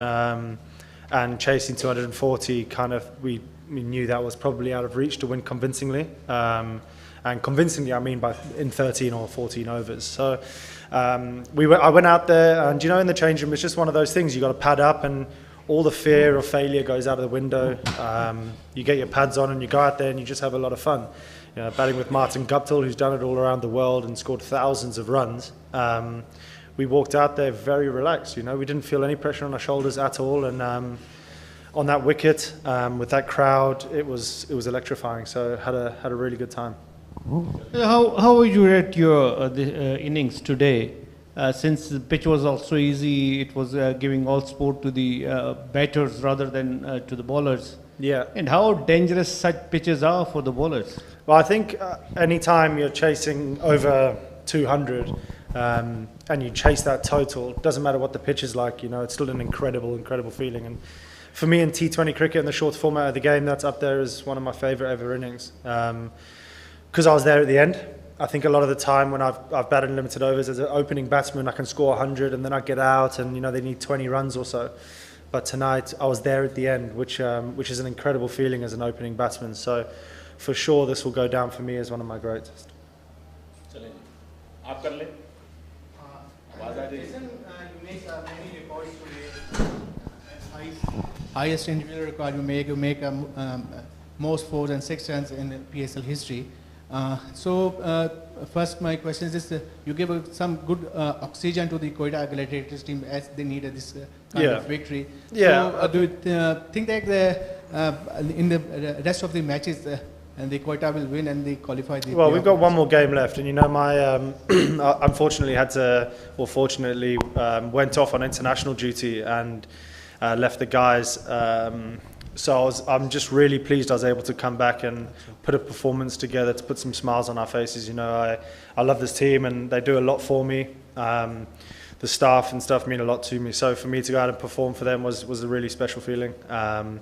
and chasing 240 kind of we knew that was probably out of reach to win convincingly. And convincingly, I mean by in 13 or 14 overs. So I went out there, and in the change room, it's just one of those things. You got to pad up, and all the fear of failure goes out of the window. You get your pads on, and you go out there, and you just have a lot of fun. Batting with Martin Guptill, who's done it all around the world and scored thousands of runs. We walked out there very relaxed. We didn't feel any pressure on our shoulders at all, and on that wicket with that crowd, it was electrifying. So had a really good time. How would you rate your innings today? Since the pitch was also easy, it was giving all sport to the batters rather than to the bowlers. Yeah. And how dangerous such pitches are for the bowlers? Well, I think any time you're chasing over 200 and you chase that total, doesn't matter what the pitch is like, it's still an incredible feeling. And for me in T20 cricket, in the short format of the game, that's up there as one of my favourite ever innings. Because I was there at the end. I think a lot of the time when I've batted in limited overs as an opening batsman, I can score 100 and then I get out and they need 20 runs or so. But tonight I was there at the end, which is an incredible feeling as an opening batsman. So for sure this will go down for me as one of my greatest. Highest individual record you make most 4 and 6 runs in PSL history. First my question is this, you give some good oxygen to the Quetta gladiators team as they needed this kind of victory. Yeah. So do you think that in the rest of the matches and the Quetta will win and they qualify? Well, we've got one more game left, and my unfortunately fortunately went off on international duty and left the guys. So I'm just really pleased I was able to come back and put a performance together to put some smiles on our faces. I love this team and they do a lot for me. The staff and stuff mean a lot to me. So for me to go out and perform for them was a really special feeling. And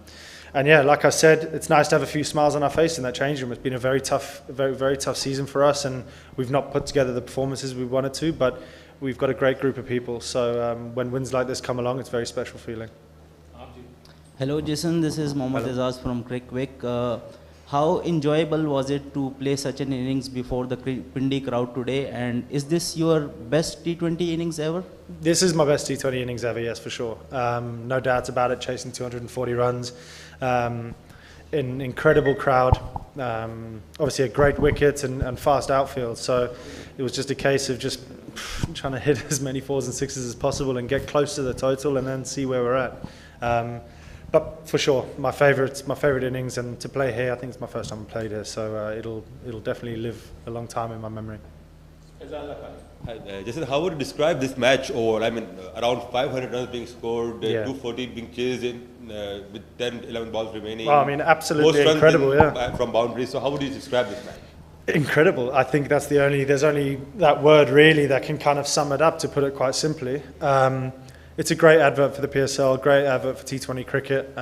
yeah, like I said, it's nice to have a few smiles on our face in that change room. It's been a very tough season for us, and we've not put together the performances we wanted to, but we've got a great group of people. So when wins like this come along, it's a very special feeling. Hello Jason, this is Mohammad Azaz from Crickwick. How enjoyable was it to play such an innings before the Pindi crowd today, and is this your best T20 innings ever? This is my best T20 innings ever, yes, for sure. No doubts about it, chasing 240 runs, in incredible crowd, obviously a great wicket and fast outfield, so it was just a case of just trying to hit as many 4s and 6s as possible and get close to the total and then see where we're at. But for sure, my favourite innings, and to play here, I think it's my first time I played here, so it'll definitely live a long time in my memory. Jason, how would you describe this match over? I mean, around 500 runs being scored, 240 being chased in with 10, 11 balls remaining. Well, I mean, absolutely incredible, from boundaries. So how would you describe this match? Incredible. I think there's only that word really that can kind of sum it up, to put it quite simply. It's a great advert for the PSL, great advert for T20 cricket.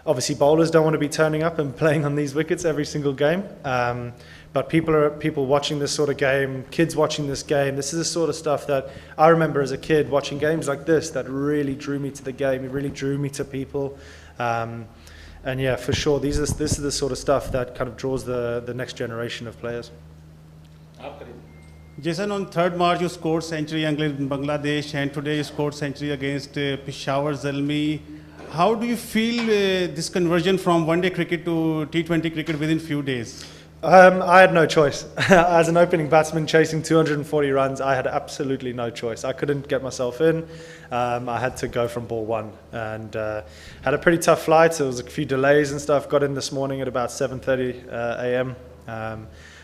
Obviously, bowlers don't want to be turning up and playing on these wickets every single game. But people watching this sort of game, kids watching this game. This is the sort of stuff that I remember as a kid watching games like this that really drew me to the game. It really drew me to people. And yeah, for sure, this is the sort of stuff that kind of draws the next generation of players. Jason, on 3rd March, you scored century against Bangladesh, and today you scored century against Peshawar Zalmi. How do you feel this conversion from one-day cricket to T20 cricket within few days? I had no choice. As an opening batsman chasing 240 runs, I had absolutely no choice. I couldn't get myself in. I had to go from ball 1, and had a pretty tough flight. So there was a few delays and stuff. Got in this morning at about 7:30 a.m.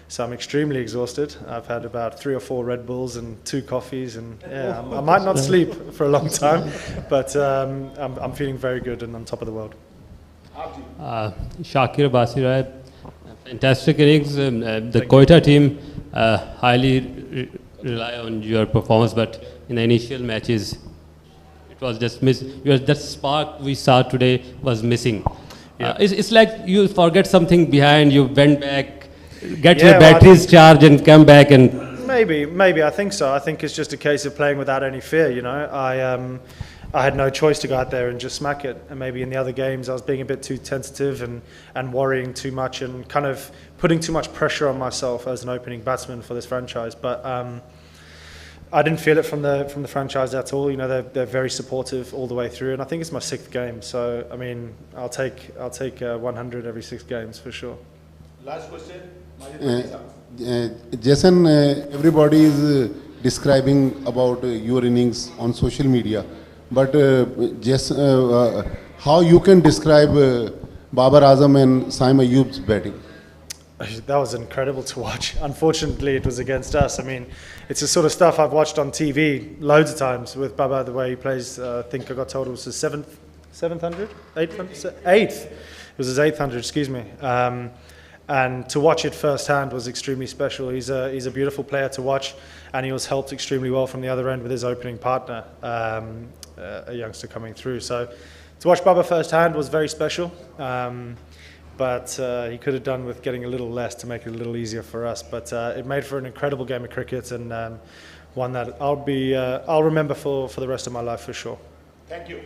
So I'm extremely exhausted. I've had about 3 or 4 Red Bulls and 2 coffees, and yeah, I might not sleep for a long time, but I'm feeling very good and on top of the world. Shakir Basirai, fantastic innings. The Quetta team highly rely on your performance, but in the initial matches, it was just that spark we saw today was missing. Yeah. It's like you forget something behind, you went back, get your batteries charged and come back and... Maybe, I think so. I think it's just a case of playing without any fear, I had no choice to go out there and just smack it. And maybe in the other games I was being a bit too tentative and worrying too much and kind of putting too much pressure on myself as an opening batsman for this franchise. But I didn't feel it from the franchise at all. You know, they're very supportive all the way through, and I think it's my 6th game. So I mean, I'll take 100 every 6 games for sure. Last question. Jason, everybody is describing about your innings on social media, but how you can describe Babar Azam and Saim Ayub's batting? That was incredible to watch. Unfortunately, it was against us. I mean, it's the sort of stuff I've watched on TV loads of times with Baba, the way he plays. I think I got told it was his 700? 8th. It was his 800, excuse me. And to watch it firsthand was extremely special. He's a beautiful player to watch, and he was helped extremely well from the other end with his opening partner, a youngster coming through. So to watch Baba firsthand was very special. But he could have done with getting a little less to make it a little easier for us. But it made for an incredible game of cricket, and one that I'll remember for the rest of my life for sure. Thank you.